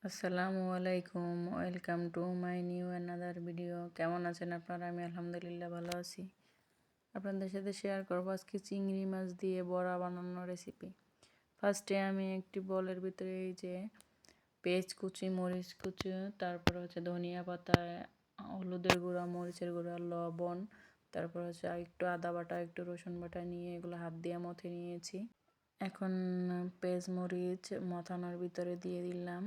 আসসালামু আলাইকুম, welcome to my new another video. কেমন আছেন আপনারা? আমি আলহামদুলিল্লাহ ভালো আছি। আপনাদের সাথে শেয়ার করবো আজকে চিংড়ি মাছ দিয়ে বড়া বানানোর রেসিপি। ফার্স্টে আমি একটি বলের ভিতরে এই যে পেঁয়াজ কুচি, মরিচ কুচি, তারপর হচ্ছে ধনিয়া পাতা, হলুদের গুঁড়া, মরিচের গুঁড়া, লবণ, তারপর হচ্ছে একটু আদা বাটা, একটু রসুন বাটা নিয়ে এগুলো হাত দিয়ে মথে নিয়েছি। এখন পেঁয়াজ মরিচ মথানোর ভিতরে দিয়ে দিলাম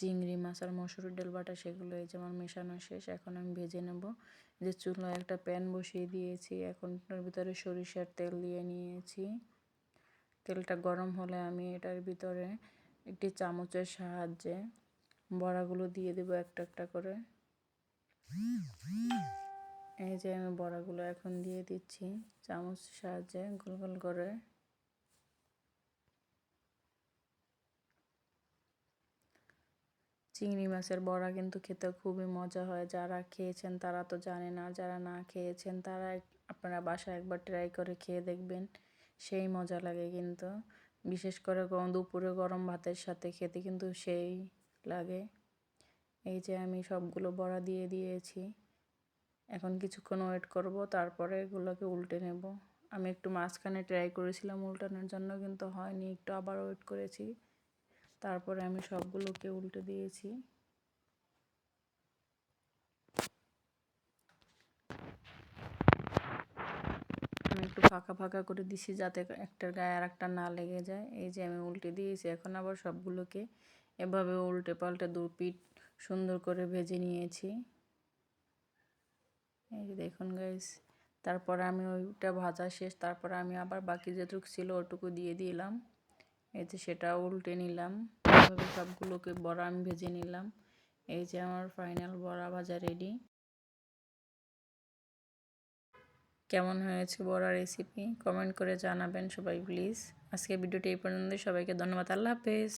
চিংড়ি মাছ আর মসুর ডাল বাটা, সেগুলো এই যেমন মেশানো শেষ। এখন আমি ভেজে নেব। যে চুলায় একটা প্যান বসিয়ে দিয়েছি, এখন এটার ভিতরে সরিষার তেল দিয়ে নিয়েছি। তেলটা গরম হলে আমি এটার ভিতরে একটি চামচের সাহায্যে বড়াগুলো দিয়ে দেবো একটা একটা করে। এই যে আমি বড়াগুলো এখন দিয়ে দিচ্ছি চামচের সাহায্যে গোল গোল করে। চিংড়ি মাছের বড়া কিন্তু খেতে খুবই মজা হয়। যারা খেয়েছেন তারা তো জানেন, আর যারা না খেয়েছেন তারা আপনারা বাসায় একবার ট্রাই করে খেয়ে দেখবেন, সেই মজা লাগে কিন্তু। বিশেষ করে দুপুরে গরম ভাতের সাথে খেতে কিন্তু সেই লাগে। এই যে আমি সবগুলো বড়া দিয়ে দিয়েছি। এখন কিছুক্ষণ ওয়েট করব, তারপরে এগুলোকে উল্টে নেব। আমি একটু মাঝখানে ট্রাই করেছিলাম উল্টানোর জন্য, কিন্তু হয়নি, একটু আবার ওয়েট করেছি। তারপরে আমি সবগুলোকে উল্টে দিয়েছি। আমি একটু ফাঁকা ফাঁকা করে দিছি যাতে একটার গায়ে আর একটা না লেগে যায়। এই যে আমি উল্টে দিয়েছি। এখন আবার সবগুলোকে এভাবে উল্টে পাল্টে দু পিঠ সুন্দর করে ভেজে নিয়েছি। এই যে দেখুন গাইস, তারপরে আমি ওইটা ভাজা শেষ। তারপরে আমি আবার বাকি যেটুকু ছিল ওটুকু দিয়ে দিলাম। এই যে সেটা উল্টে নিলাম। এভাবে সবগুলোকে বড়া আমি ভেজে নিলাম। এই যে আমার ফাইনাল বড়া ভাজা রেডি। কেমন হয়েছে বড়া রেসিপি কমেন্ট করে জানাবেন সবাই প্লিজ। আজকে ভিডিওটি এই পর্যন্ত। সবাইকে ধন্যবাদ। আল্লাহ হাফেজ।